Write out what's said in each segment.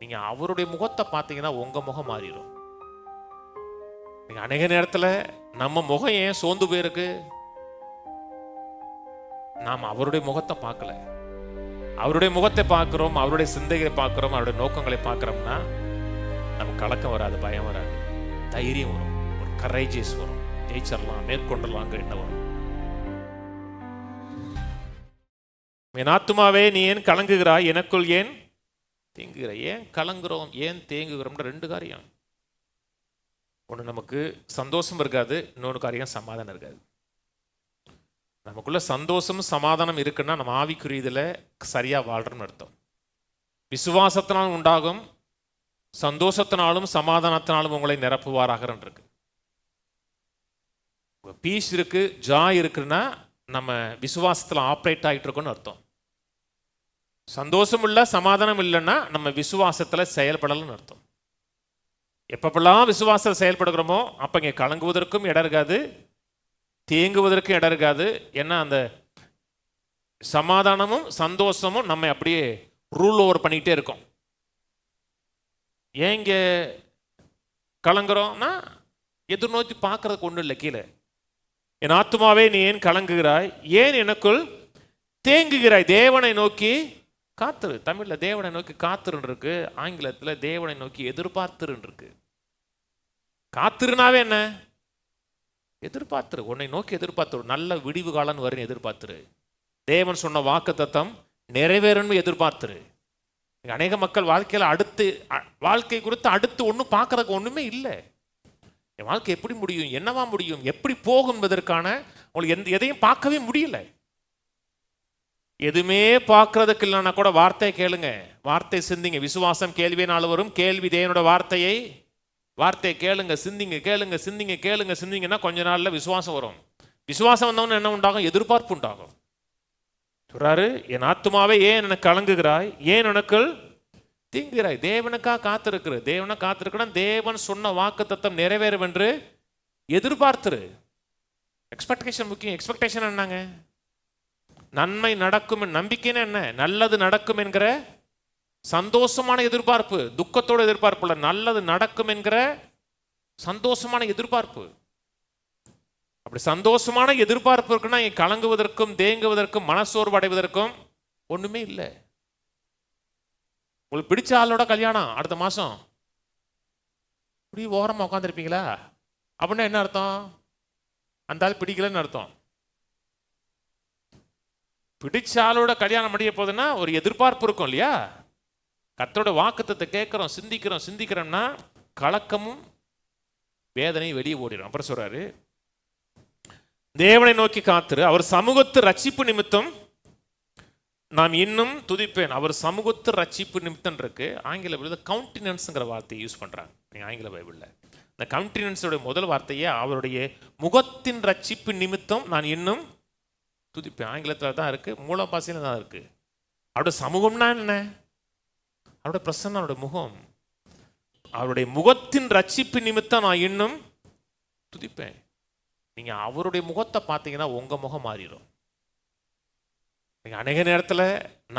நீங்கள் அவருடைய முகத்தை பார்த்தீங்கன்னா உங்கள் முகம் மாறிடும். நீங்கள் அநேக நேரத்தில் நம்ம முகம் ஏன் சோர்ந்து போயிருக்கு? நாம் அவருடைய முகத்தை பார்க்கல. அவருடைய முகத்தை பார்க்குறோம், அவருடைய சிந்தைகளை பார்க்குறோம், அவருடைய நோக்கங்களை பார்க்குறோம்னா நமக்கு கலக்கம் வராது, பயம் வராது, தைரியம் வரும், ஒரு கரேஜஸ் வரும், ஜெயிச்சிடலாம், மேற்கொண்டலாங்கிற எண்ணம் வரும். என் ஆத்துமாவே நீ ஏன் கலங்குகிறாய், எனக்குள் ஏன் தேங்குகிறாய்? ஏன் கலங்குறோம், ஏன் தேங்குகிறோம்ன்ற ரெண்டு காரியம். ஒன்று நமக்கு சந்தோஷம் இருக்காது, இன்னொன்று காரியம் சமாதானம் இருக்காது. நமக்குள்ள சந்தோஷம் சமாதானம் இருக்குன்னா நம்ம ஆவிக்குரியதில் சரியாக வாழ்றோம்னு அர்த்தம். விசுவாசத்தினாலும் உண்டாகும், சந்தோஷத்தினாலும் சமாதானத்தினாலும் உங்களை நிரப்புவாராக இருக்கு. பீஸ் இருக்கு, ஜாய் இருக்குன்னா நம்ம விசுவாசத்தில் ஆப்ரேட் ஆகிட்டு இருக்கோம்னு அர்த்தம். சந்தோஷம் இல்லை, சமாதானம் இல்லைன்னா நம்ம விசுவாசத்தில் செயல்படலன்னு அர்த்தம். எப்பப்பெல்லாம் விசுவாசத்தில் செயல்படுகிறோமோ அப்போ இங்கே கலங்குவதற்கும் இடம் இருக்காது, தேங்குவதற்கு இடம் இருக்காது. ஏன்னா அந்த சமாதானமும் சந்தோஷமும் நம்ம அப்படியே ரூல் ஓவர் பண்ணிக்கிட்டே இருக்கோம். ஏன் இங்கே கலங்குறோம்னா எதிர்நோக்கி பார்க்கறதுக்கு ஒன்றும் இல்லை. கீழே என் ஆத்துமாவே நீ ஏன் கலங்குகிறாய், ஏன் எனக்குள் தேங்குகிறாய், தேவனை நோக்கி காத்துரு. தமிழில் தேவனை நோக்கி காத்துருன்னு இருக்கு, ஆங்கிலத்தில் தேவனை நோக்கி எதிர்பார்த்துருன்னு இருக்கு. காத்துருனாவே என்ன? எதிர்பார்த்துரு, உன்னை நோக்கி எதிர்பார்த்துரு. நல்ல விடிவு காலம் வரும் எதிர்பார்த்துரு. தேவன் சொன்ன வாக்குத்தத்தம் நிறைவேறணும் எதிர்பார்த்துரு. அநேக மக்கள் வாழ்க்கையில் வாழ்க்கை குறித்து அடுத்து ஒன்றும் பார்க்கறதுக்கு ஒன்றுமே இல்லை. என் வாழ்க்கை எப்படி முடியும், என்னவா முடியும், எப்படி போகும் என்பதற்கான உங்களுக்கு எதையும் பார்க்கவே முடியல. எதுவுமே பார்க்கறதுக்கு இல்லைன்னா கூட வார்த்தையை கேளுங்க, வார்த்தை சிந்திங்க. விசுவாசம் கேள்வியினால் வரும், கேள்வி தேவனோட வார்த்தையை கேளுங்க, சிந்திங்க, கேளுங்க, சிந்திங்க, கேளுங்க, சிந்திங்கன்னா கொஞ்ச நாள்ல விசுவாசம் வரும். விசுவாசம் வந்தவொன்னு என்ன உண்டாகும்? எதிர்பார்ப்பு உண்டாகும். சொல்றாரு, என் ஆத்துமாவே ஏன் எனக்கு கலங்குகிறாய், ஏன் எனக்குள் தீங்குகிறாய். தேவனுக்காக காத்திருக்கிற, தேவனை காத்திருக்கணும். தேவன் சொன்ன வாக்குத்தத்தம் நிறைவேறும் என்று எதிர்பார்த்துரு. எக்ஸ்பெக்டேஷன் முக்கியம். எக்ஸ்பெக்டேஷன் என்னங்க? நன்மை நடக்கும் நம்பிக்கைன்னு என்ன? நல்லது நடக்கும் என்கிற சந்தோஷமான எதிர்பார்ப்பு, துக்கத்தோட எதிர்பார்ப்பு இல்லை, நல்லது நடக்கும் என்கிற சந்தோஷமான எதிர்பார்ப்பு. அப்படி சந்தோஷமான எதிர்பார்ப்பு இருக்குன்னா கலங்குவதற்கும் தேங்குவதற்கும் மனசோர்வு அடைவதற்கும் ஒண்ணுமே இல்லை. உங்களுக்கு பிடிச்ச ஆளோட கல்யாணம் அடுத்த மாசம், இப்படி ஓரமா உட்காந்துருப்பீங்களா? அப்படின்னா என்ன அர்த்தம்? அந்த ஆள் பிடிக்கலன்னு அர்த்தம். பிடிச்ச ஆளோட கல்யாணம் முடிய போதுன்னா ஒரு எதிர்பார்ப்பு இருக்கும் இல்லையா? கர்த்தரோட வாக்குத்தத்தை கேட்கிறோம், சிந்திக்கிறோம்னா கலக்கமும் வேதனையும் வெளியே ஓடிடும். அப்புறம் சொல்றாரு, தேவனை நோக்கி காத்துரு, அவர் சமூகத்து ரட்சிப்பு நிமித்தம் நாம் இன்னும் துதிப்பேன். அவர் சமூகத்து ரட்சிப்பு நிமித்தம் இருக்கு. ஆங்கில பைபிள் கவுண்டினன்ஸ்ங்கிற வார்த்தையை யூஸ் பண்றாங்க. ஆங்கில பைபிள்ல இந்த கவுண்டினன்ஸோட முதல் வார்த்தையே அவருடைய முகத்தின் ரட்சிப்பு நிமித்தம் நான் இன்னும் துதிப்பேன். ஆங்கிலத்தில் தான் இருக்கு, மூல பாஷையில தான் இருக்கு. அவருடைய சமூகம்னா என்ன? அவருடைய பிரசன்னம், அவருடைய முகம். அவருடைய முகத்தின் ரட்சிப்பு நிமித்தம் நான் இன்னும் துதிப்பேன். நீங்க அவருடைய முகத்தை பார்த்தீங்கன்னா உங்க முகம் மாறிடும். நீங்க அநேக நேரத்தில்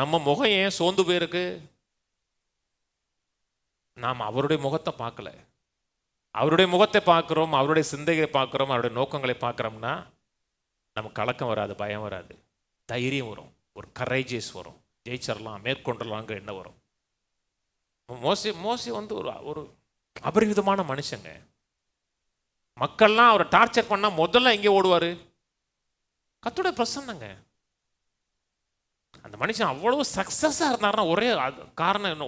நம்ம முகம் ஏன் சோர்ந்து போயிருக்கு? நாம் அவருடைய முகத்தை பார்க்கல. அவருடைய முகத்தை பார்க்குறோம், அவருடைய சிந்தைகளை பார்க்குறோம், அவருடைய நோக்கங்களை பார்க்குறோம்னா நமக்கு கலக்கம் வராது, பயம் வராது, தைரியம் வரும், ஒரு கரேஜஸ் வரும், ஜெயிச்சிடலாம், மேற்கொண்டலாங்கிற எண்ணம் வரும். மோசே வந்து ஒரு அபரிவிதமான மனுஷங்க. மக்கள்லாம் அவரை டார்ச்சர் பண்ணா முதல்ல எங்கே ஓடுவாரு? கர்த்தருடைய பிரசன்னங்க. அந்த மனுஷன் அவ்வளவு சக்சஸா இருந்தாருன்னா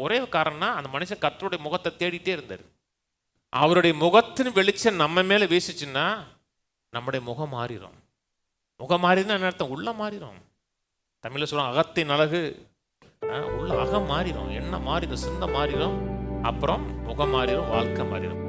ஒரே காரணம்னா அந்த மனுஷன் கர்த்தருடைய முகத்தை தேடிட்டே இருந்தார். அவருடைய முகத்தின் வெளிச்சம் நம்ம மேல வீசிச்சுன்னா நம்முடைய முகம் மாறிடும். முகம் மாறினா என்ன அர்த்தம்? உள்ள மாறிடும். தமிழ்ல சொல்லுவாங்க அகத்தின் அழகு, உள்ள அகம் மாறிடும், எண்ணம் மாறிடும், சிந்தம் மாறிடும், அப்புறம் முகம் மாறிடும், வாழ்க்கை மாறிடும்.